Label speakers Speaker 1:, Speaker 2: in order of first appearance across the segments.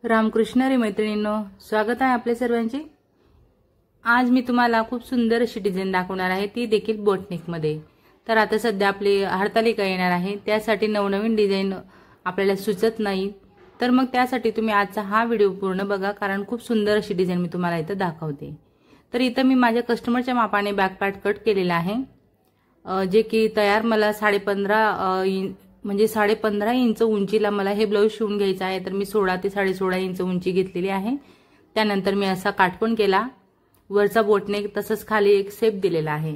Speaker 1: रामकृष्ण हरी मैत्रिणींनो, स्वागत आहे आपल्या सर्वांचे। आज मी तुम्हाला खूप सुंदर अशी डिझाइन दाखवणार आहे, ती देखील बोटनेक मध्ये। तर आता सध्या आपली हरतालिका येणार आहे, त्यासाठी नवनवीन डिझाइन आपल्याला सुचत नाही, तर मग त्यासाठी तुम्ही आजचा हा व्हिडिओ पूर्ण बघा, कारण खूप सुंदर अशी डिझाइन मी तुम्हाला इथे दाखवते। तर इथे मी माझ्या कस्टमरच्या मापाने बॅक पार्ट कट केलेला आहे, जे की तयार मला 15.5 इंच उंचीला मला हे ब्लाउज शिवून घ्यायचं आहे। तर मी 16 ते 16.5 इंच उंची घेतलेली आहे। त्यानंतर मी असा काटकोन केला, वरचा बोटनेक तसंच खाली एक शेप दिलेला आहे।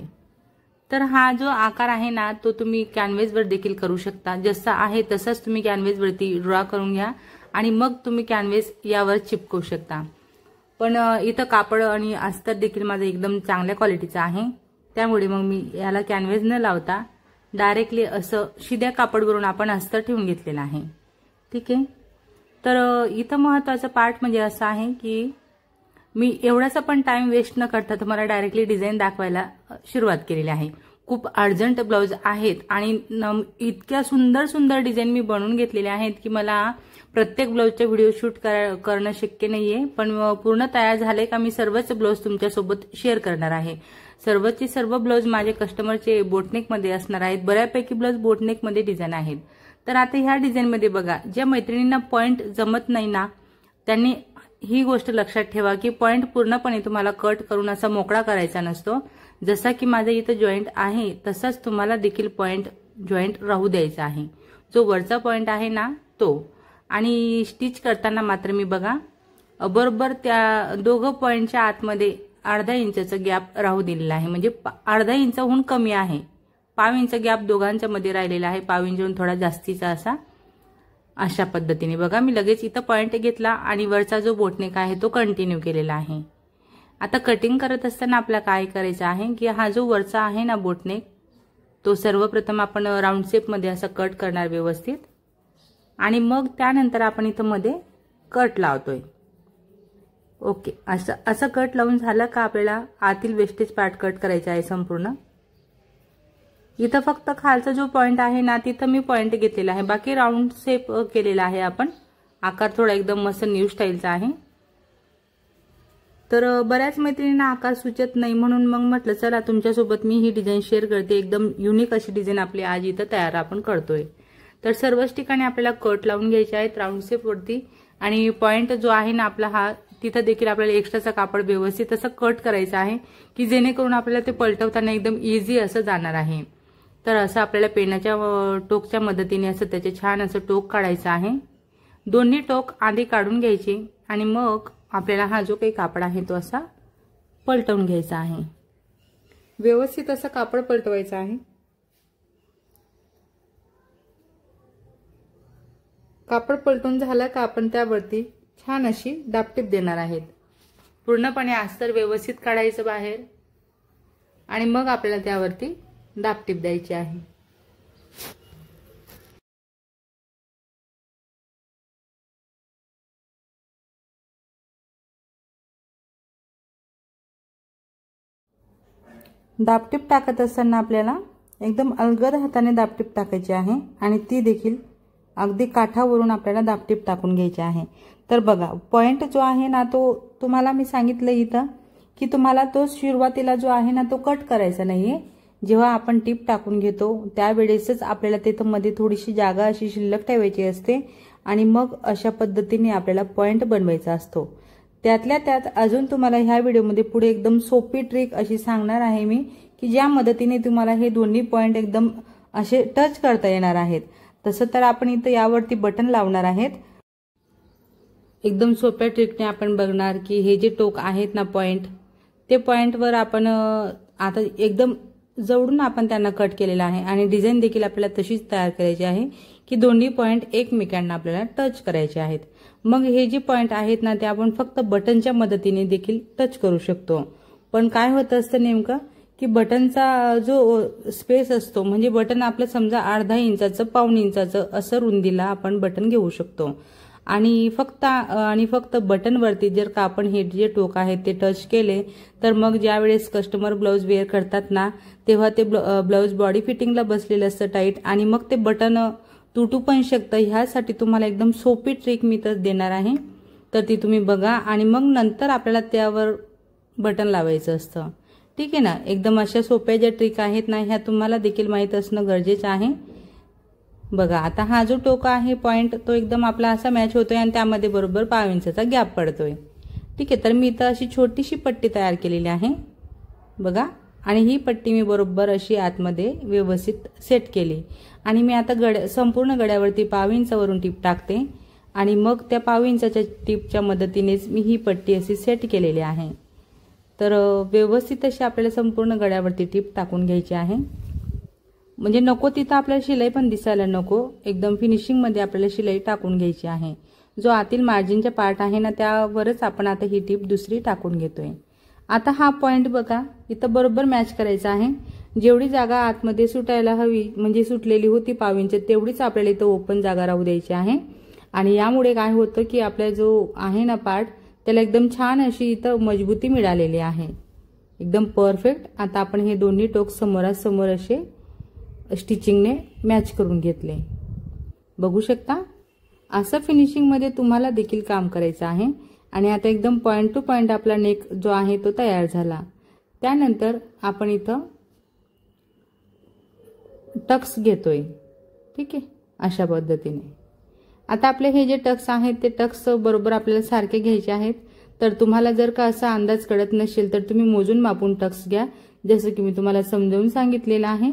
Speaker 1: तर हा जो आकार आहे ना, तो तुम्ही कॅनव्हासवर देखील करू शकता। जसा आहे तसंच तुम्ही कॅनव्हासवरती ड्रॉ करून घ्या आणि मग तुम्ही कॅनव्हास यावर चिपकवू शकता। पण इथं कापड आणि अस्तर देखील माझं एकदम चांगल्या क्वालिटीचं आहे, त्यामुळे मग मी याला कॅनव्हास न लावता डायरेक्टली असं शिद्या कापडवरून आपण अस्तर ठेवून घेतलेला आहे। ठीक आहे। तर इथं महत्त्वाचा पार्ट म्हणजे असा आहे की मी एवढासा पण टाइम वेस्ट न करता तुम्हाला डायरेक्टली डिझाइन दाखवायला सुरुवात केलेली आहे। खूप अर्जंट ब्लाउज आहेत आणि इतक्या सुंदर सुंदर डिझाइन मी बनवून घेतलेले आहेत की मला प्रत्येक ब्लाउजचा व्हिडिओ शूट करणं शक्य नाहीये। पण पूर्ण तयार झाले का मी सर्वच ब्लाउज तुमच्यासोबत शेअर करणार आहे। सर्वचे सर्व ब्लाउज माझे कस्टमरचे बोटनेक मध्ये असणार आहेत। बऱ्यापैकी ब्लाउज बोटनेक मध्ये डिझाइन आहेत। तर आता ह्या डिझाइन मध्ये बघा, ज्या मैत्रिणींना पॉइंट जमत नाही ना, त्यांनी ही गोष्ट लक्षात ठेवा की पॉइंट पूर्णपणे तुम्हाला कट करून असा मोकळा करायचा नसतो। जसा की माझा इथं जॉइंट आहे तसाच तुम्हाला देखील पॉइंट जॉइंट राहू द्यायचा आहे। जो वरचा पॉइंट आहे ना तो, आणि स्टिच करताना मात्र मी बघा बरोबर त्या दोघं पॉइंटच्या आतमध्ये अर्धा इंचाचा गॅप राहू दिलेला आहे। म्हणजे अर्धा इंचहून कमी आहे, पाव इंच गॅप दोघांच्या मध्ये राहिलेला आहे, पाव इंचहून थोडा जास्तीचा असा। अशा पद्धतीने बघा मी लगेच इथं पॉइंट घेतला आणि वरचा जो बोटनेक आहे तो कंटिन्यू केलेला आहे। आता कटिंग करत असताना आपल्याला काय करायचं आहे की हा जो वरचा आहे ना बोटनेक, तो सर्वप्रथम आपण राऊंड शेप मध्ये असा कट करणार व्यवस्थित, आणि मग त्यानंतर आपण इथं मध्ये कट लावतोय। ओके, असं कट लावून झालं का आपल्याला आतील वेस्टेज पार्ट कट करायचा आहे संपूर्ण। इथं फक्त खालचा जो पॉइंट आहे ना तिथं मी पॉइंट घेतलेला आहे, बाकी राऊंड शेप केलेला आहे आपण। आकार थोडा एकदम मस्त न्यू स्टाईलचा आहे। तर बऱ्याच मैत्रिणींना आकार सुचत नाही, म्हणून मग म्हटलं चला तुमच्यासोबत मी ही डिझाइन शेअर करते। एकदम युनिक अशी डिझाइन आपली आज इथं तयार आपण करतोय। तर सर्वच ठिकाणी आपल्याला कट लावून घ्यायचे आहेत राऊंड शेप वरती, आणि पॉइंट जो आहे ना आपला हा, तिथं देखील आपल्याला एक्स्ट्राचा कापड व्यवस्थित असं कट करायचं आहे की जेणेकरून आपल्याला ते पलटवताना एकदम इझी असं जाणार आहे। तर असं आपल्याला पेनाच्या टोकच्या मदतीने असं त्याचे छान असं टोक काढायचं आहे। दोन्ही टोक आधी काढून घ्यायचे आणि मग आपल्याला हा जो काही कापड आहे तो असा पलटवून घ्यायचा आहे। व्यवस्थित असं कापड पलटवायचं आहे। कापड पलटून झालं का आपण त्यावरती छान अशी दाबटीप देणार आहेत। पूर्णपणे अस्तर व्यवस्थित काढायचं बाहेर आणि मग आपल्याला त्यावरती दाबटीप द्यायची आहे। दाबटीप टाकत असताना आपल्याला एकदम अलगद हाताने दाबटीप टाकायची आहे, आणि ती देखील अगदी काठावरून आपल्याला दाबटीप टाकून घ्यायची आहे। तर बघा पॉइंट जो आहे ना तो तुम्हाला मी सांगितलं इथं की तुम्हाला तो सुरुवातीला जो आहे ना तो कट करायचा नाहीये। जेव्हा आपण टीप टाकून घेतो त्यावेळेसच आपल्याला तिथं मध्ये थोडीशी जागा अशी शिल्लक ठेवायची असते, आणि मग अशा पद्धतीने आपल्याला पॉइंट बनवायचा असतो। त्यातल्या त्यात अजून तुम्हाला ह्या व्हिडिओमध्ये पुढे एकदम सोपी ट्रिक अशी सांगणार आहे मी, की ज्या मदतीने तुम्हाला हे दोन्ही पॉइंट एकदम असे टच करता येणार आहेत। तसं तर आपण इथं यावरती बटन लावणार आहेत। एकदम सोप्या ट्रिकने आपण बघणार की हे जे टोक आहेत ना पॉइंट, ते पॉइंटवर आपण आता एकदम जवळून आपण त्यांना कट केलेला आहे, आणि डिझाइन देखील आपल्याला तशीच तयार करायची आहे की दोन्ही पॉइंट एकमेकांना आपल्याला टच करायचे आहेत। मग हे जे पॉइंट आहेत ना ते आपण फक्त बटनच्या मदतीने देखील टच करू शकतो। पण काय होतं असतं नेमकं की बटनचा जो स्पेस असतो, म्हणजे बटन आपलं समजा अर्धा इंचाचं, पाऊण इंचाचं असं रुंदीला आपण बटन घेऊ शकतो, आणि फक्त बटनवरती जर का आपण हे जे टोक आहेत ते टच केले, तर मग ज्यावेळेस कस्टमर ब्लाउज वेअर करतात ना तेव्हा ते ब्लाउज बॉडी फिटिंगला बसलेलं असतं टाईट, आणि मग ते बटन तुटू पण शकतं। ह्यासाठी तुम्हाला एकदम सोपी ट्रिक मी तर देणार आहे। तर ती तुम्ही बघा आणि मग नंतर आपल्याला त्यावर बटन लावायचं असतं। ठीक आहे ना। एकदम अशा सोप्या ज्या ट्रिक आहेत ना ह्या तुम्हाला देखील माहीत असणं गरजेचं आहे। बघा आता हा जो टोका आहे पॉइंट तो एकदम आपला असा मॅच होतोय आणि त्यामध्ये बरोबर 5 इंचाचा गॅप पडतोय। ठीक आहे, तर मी इथं अशी छोटीशी पट्टी तयार केलेली आहे बघा, आणि ही पट्टी मी बरोबर अशी आतमध्ये व्यवस्थित सेट केली आणि मी आता संपूर्ण गड्यावरती 5 इंचावरून टीप टाकते आणि मग त्या 5 इंचाच्या टीपच्या मदतीनेच मी ही पट्टी अशी सेट केलेली आहे। तर व्यवस्थित अशी आपल्याला संपूर्ण गड्यावरती टीप टाकून घ्यायची आहे, म्हणजे नको तिथं आपल्याला शिलाई पण दिसायला नको, एकदम फिनिशिंग मध्ये आपल्याला शिलाई टाकून घ्यायची आहे। जो आतील मार्जिनचा पार्ट आहे ना त्यावरच आपण आता ही टीप दुसरी टाकून घेतोय। आता हा पॉइंट बघा इथं बरोबर मॅच करायचा आहे। जेवढी जागा आतमध्ये सुटायला हवी म्हणजे सुटलेली होती 5 इंच तेवढीच आपल्याला इथं ओपन जागा राहू द्यायची आहे आणि यामुळे काय होतं की आपला जो आहे ना पार्ट त्याला एकदम छान अशी इथं मजबूती मिळालेली आहे, एकदम परफेक्ट। आता आपण हे दोन्ही टोक समोरासमोर असे स्टिचिंगने मॅच करून घेतले, बघू शकता। असं फिनिशिंग मध्ये तुम्हाला देखील काम करायचं आहे आणि आता एकदम पॉइंट टू पॉइंट आपला नेक जो आहे तो तयार झाला। त्यानंतर आपण इथं टक्स घेतोय, ठीक आहे, अशा पद्धतीने। आता आपले हे जे टक्स आहेत ते टक्स बरोबर आपल्याला सारखे घ्यायचे आहेत। तर तुम्हाला जर का असा अंदाज कळत नसेल तर तुम्ही मोजून मापून टक्स घ्या, जसं की मी तुम्हाला समजावून सांगितलेलं आहे,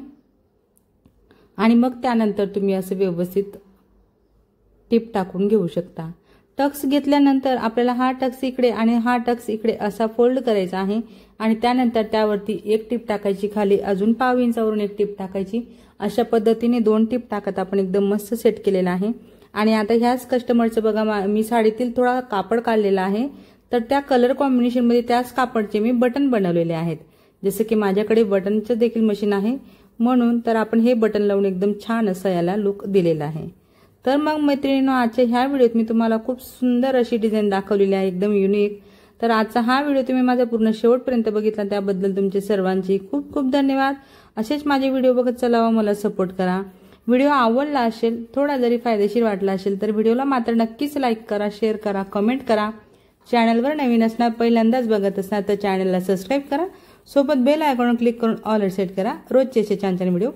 Speaker 1: आणि मग त्यानंतर तुम्ही असं व्यवस्थित टीप टाकून घेऊ शकता। टक्स घेतल्यानंतर आपल्याला हा टक्स इकडे आणि हा टक्स इकडे असा फोल्ड करायचा आहे आणि त्यानंतर त्यावरती एक टीप टाकायची, खाली अजून 5 इंचावरून एक टीप टाकायची। अशा पद्धतीने 2 टीप टाकत आपण एकदम मस्त सेट केलेला आहे। आणि आता ह्याच कस्टमरचं बघा मी साडीतील थोडा कापड काढलेला आहे, तर त्या कलर कॉम्बिनेशन मध्ये त्याच कापडचे मी बटन बनवलेले आहेत। जसं की माझ्याकडे बटनचं देखील मशीन आहे म्हणून तर आपण हे बटन लावून एकदम छान असं याला लुक दिलेला आहे। तर मग मैत्रिणींनो आजच्या ह्या व्हिडिओत मी तुम्हाला खूप सुंदर अशी डिझाईन दाखवलेली आहे, एकदम युनिक। तर आजचा हा व्हिडिओ तुम्ही माझा पूर्ण शेवटपर्यंत बघितला त्याबद्दल तुमचे सर्वांचे खूप खूप धन्यवाद। असेच माझे व्हिडिओ बघत चलावा, मला सपोर्ट करा। व्हिडिओ आवडला असेल, थोडा जरी फायदेशीर वाटला असेल तर व्हिडिओला मात्र नक्कीच लाईक करा, शेअर करा, कमेंट करा। चॅनलवर नवीन असणार, पहिल्यांदाच बघत असणार तर चॅनलला सबस्क्राईब करा, सोबत बेल आयकॉन क्लिक करून ऑल सेट करा रोजचे छान छान व्हिडिओ